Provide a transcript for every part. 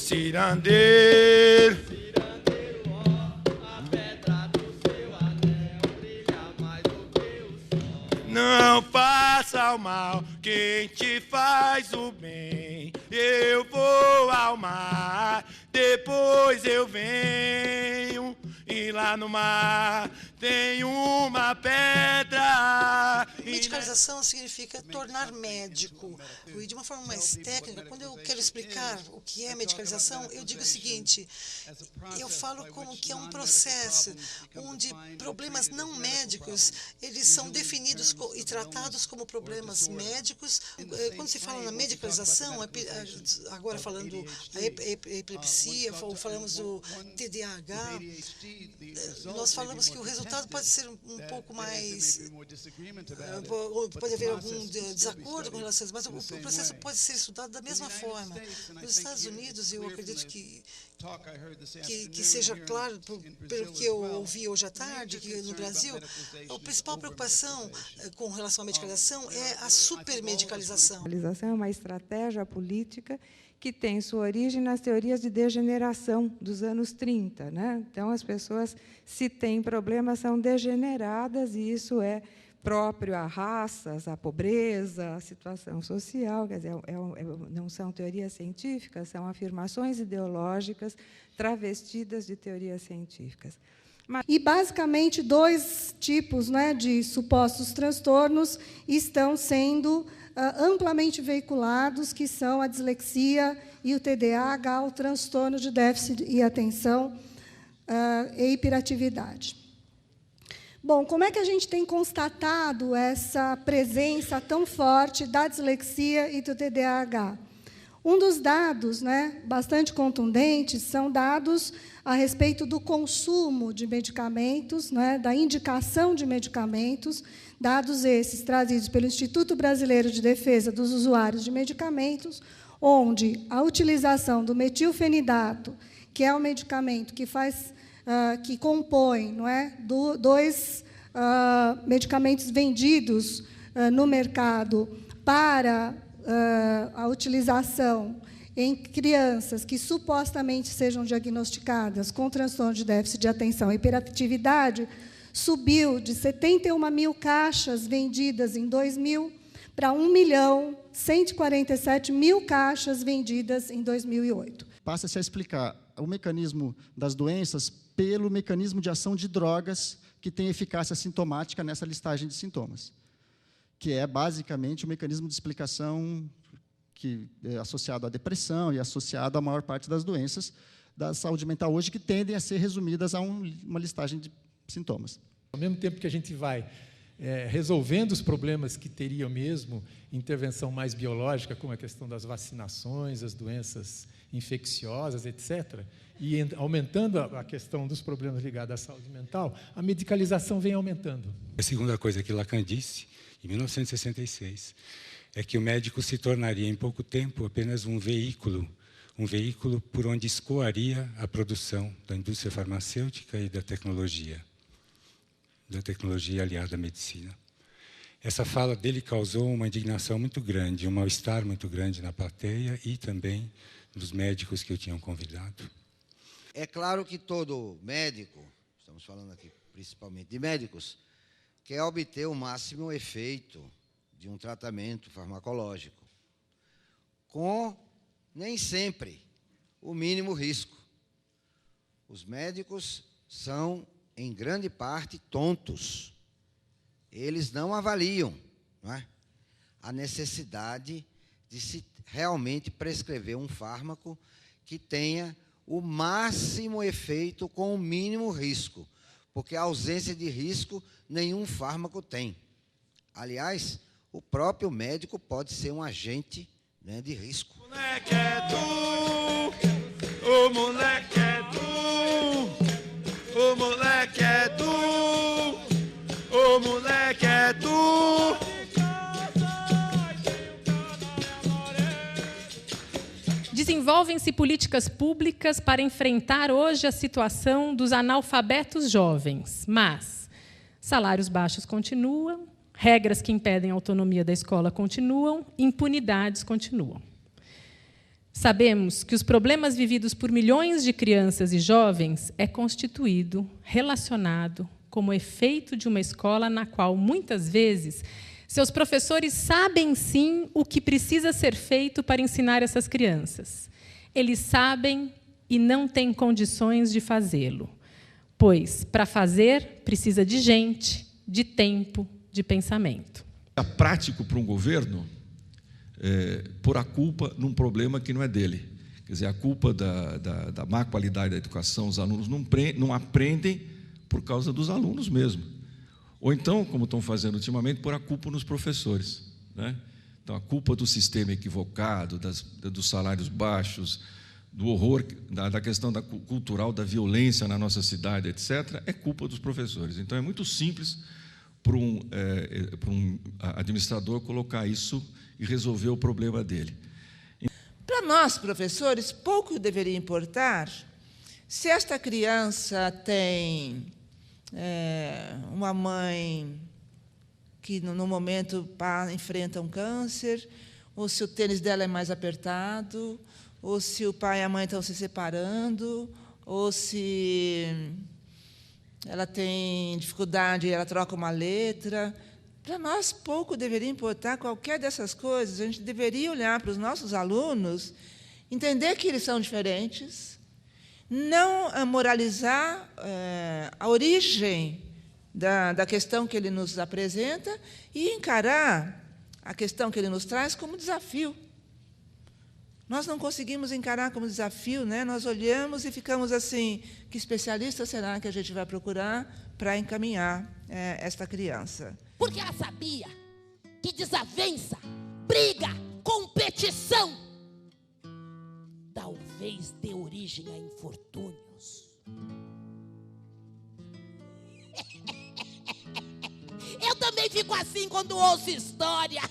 cirandeiro. Cirandeiro, ó, a pedra do seu anel brilha mais do que o sol. Não faça o mal, quem te faz o bem. Eu vou ao mar, depois eu venho. E lá no mar tem uma pedra. Medicalização significa tornar médico. E de uma forma mais técnica, quando eu quero explicar o que é medicalização, eu digo o seguinte, eu falo como que é um processo onde problemas não médicos, eles são definidos e tratados como problemas médicos. Quando se fala na medicalização, agora falando da epilepsia, falamos do TDAH, nós falamos que o resultado pode ser um pouco mais... Pode haver algum desacordo com relação a isso, mas o processo pode ser estudado da mesma forma. Nos Estados Unidos, eu acredito que seja claro, pelo que eu ouvi hoje à tarde, que no Brasil, a principal preocupação com relação à medicalização é a supermedicalização. A medicalização é uma estratégia política que tem sua origem nas teorias de degeneração dos anos 30. Né? Então, as pessoas, se têm problemas, são degeneradas, e isso é próprio a raças, a pobreza, a situação social. Quer dizer, não são teorias científicas, são afirmações ideológicas travestidas de teorias científicas. E, basicamente, dois tipos, né, de supostos transtornos estão sendo amplamente veiculados, que são a dislexia e o TDAH, o transtorno de déficit e atenção e hiperatividade. Bom, como é que a gente tem constatado essa presença tão forte da dislexia e do TDAH? Um dos dados, né, bastante contundentes são dados a respeito do consumo de medicamentos, né, da indicação de medicamentos, dados esses trazidos pelo Instituto Brasileiro de Defesa dos Usuários de Medicamentos, onde a utilização do metilfenidato, que é um medicamento que compõe, não é, dois medicamentos vendidos no mercado para a utilização em crianças que supostamente sejam diagnosticadas com transtorno de déficit de atenção e hiperatividade, subiu de 71 mil caixas vendidas em 2000 para 1.147.000 caixas vendidas em 2008. Passa-se a explicar o mecanismo das doenças pelo mecanismo de ação de drogas que tem eficácia sintomática nessa listagem de sintomas, que é, basicamente, o mecanismo de explicação que é associado à depressão e associado à maior parte das doenças da saúde mental hoje, que tendem a ser resumidas a uma listagem de sintomas. Ao mesmo tempo que a gente vai resolvendo os problemas que teriam mesmo intervenção mais biológica, como a questão das vacinações, as doenças infecciosas, etc., e aumentando a questão dos problemas ligados à saúde mental, a medicalização vem aumentando. A segunda coisa que Lacan disse, em 1966, é que o médico se tornaria, em pouco tempo, apenas um veículo por onde escoaria a produção da indústria farmacêutica e da tecnologia aliada à medicina. Essa fala dele causou uma indignação muito grande, um mal-estar muito grande na plateia e também dos médicos que o tinham convidado. É claro que todo médico, estamos falando aqui principalmente de médicos, quer obter o máximo efeito de um tratamento farmacológico, com nem sempre o mínimo risco. Os médicos são, em grande parte, tontos. Eles não avaliam, não é, a necessidade de se realmente prescrever um fármaco que tenha o máximo efeito com o mínimo risco, porque a ausência de risco nenhum fármaco tem. Aliás, o próprio médico pode ser um agente, né, de risco. O moleque é tu, o moleque é tu, o moleque é tu, o moleque é tu. Desenvolvem-se políticas públicas para enfrentar hoje a situação dos analfabetos jovens, mas salários baixos continuam, regras que impedem a autonomia da escola continuam, impunidades continuam. Sabemos que os problemas vividos por milhões de crianças e jovens é constituído, relacionado, como efeito de uma escola na qual, muitas vezes, seus professores sabem, sim, o que precisa ser feito para ensinar essas crianças. Eles sabem e não têm condições de fazê-lo, pois, para fazer, precisa de gente, de tempo, de pensamento. É prático para um governo pôr a culpa num problema que não é dele. Quer dizer, a culpa da má qualidade da educação, os alunos não aprendem por causa dos alunos mesmo. Ou então, como estão fazendo ultimamente, pôr a culpa nos professores, né? Então, a culpa do sistema equivocado, dos salários baixos, do horror, da questão cultural, da violência na nossa cidade, etc., é culpa dos professores. Então, é muito simples para um administrador colocar isso e resolver o problema dele. Para nós, professores, pouco deveria importar se esta criança tem uma mãe que, no momento, enfrenta um câncer, ou se o tênis dela é mais apertado, ou se o pai e a mãe estão se separando, ou se ela tem dificuldade e ela troca uma letra. Para nós, pouco deveria importar qualquer dessas coisas. A gente deveria olhar para os nossos alunos, entender que eles são diferentes, não moralizar a origem da questão que ele nos apresenta e encarar a questão que ele nos traz como desafio. Nós não conseguimos encarar como desafio, né? Nós olhamos e ficamos assim, que especialista será que a gente vai procurar para encaminhar esta criança? Porque ela sabia que desavença, briga, competição talvez dê origem a infortúnios. Eu também fico assim quando ouço história,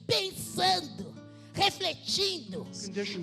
pensando, refletindo.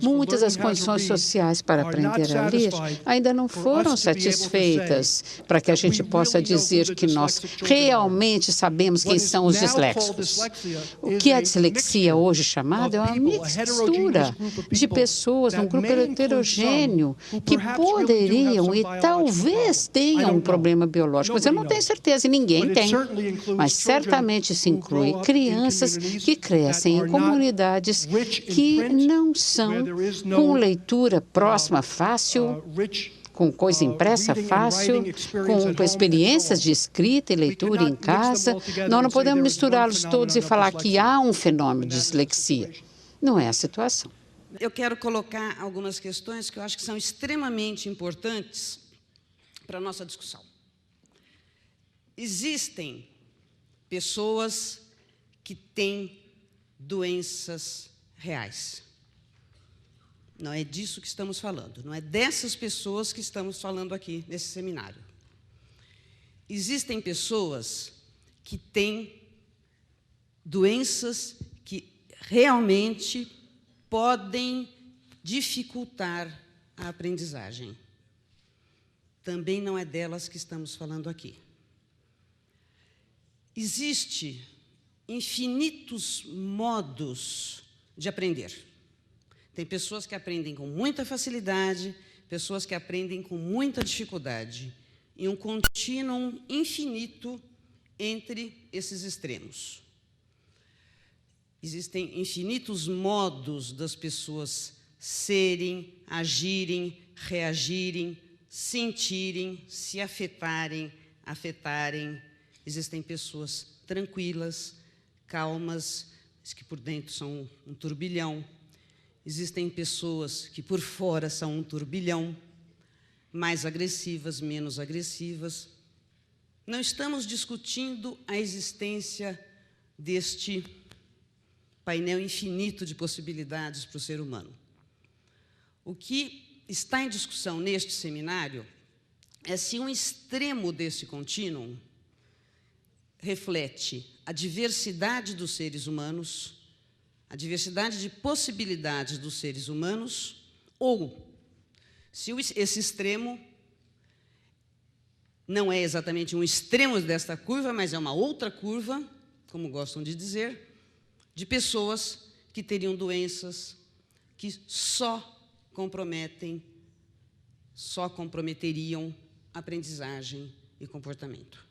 Muitas das condições sociais para aprender a ler ainda não foram satisfeitas para que a gente possa dizer que nós realmente sabemos quem são os disléxicos. O que a dislexia hoje chamada é uma mistura de pessoas, um grupo heterogêneo, que poderiam e talvez tenham um problema biológico. Mas eu não tenho certeza, e ninguém tem. Mas certamente se inclui crianças que crescem em comunidades que não são com leitura próxima fácil, com coisa impressa fácil, com experiências de escrita e leitura em casa. Nós não podemos misturá-los todos e falar que há um fenômeno de dislexia. Não é a situação. Eu quero colocar algumas questões que eu acho que são extremamente importantes para a nossa discussão. Existem pessoas que têm doenças reais. Não é disso que estamos falando, não é dessas pessoas que estamos falando aqui nesse seminário. Existem pessoas que têm doenças que realmente podem dificultar a aprendizagem. Também não é delas que estamos falando aqui. Existem infinitos modos de aprender. Tem pessoas que aprendem com muita facilidade, pessoas que aprendem com muita dificuldade, e um contínuo infinito entre esses extremos. Existem infinitos modos das pessoas serem, agirem, reagirem, sentirem, se afetarem. Existem pessoas tranquilas, calmas, que por dentro são um turbilhão. Existem pessoas que por fora são um turbilhão, mais agressivas, menos agressivas. Não estamos discutindo a existência deste painel infinito de possibilidades para o ser humano. O que está em discussão neste seminário é se um extremo desse contínuo reflete a diversidade dos seres humanos, a diversidade de possibilidades dos seres humanos, ou se esse extremo não é exatamente um extremo desta curva, mas é uma outra curva, como gostam de dizer, de pessoas que teriam doenças, que só comprometeriam aprendizagem e comportamento.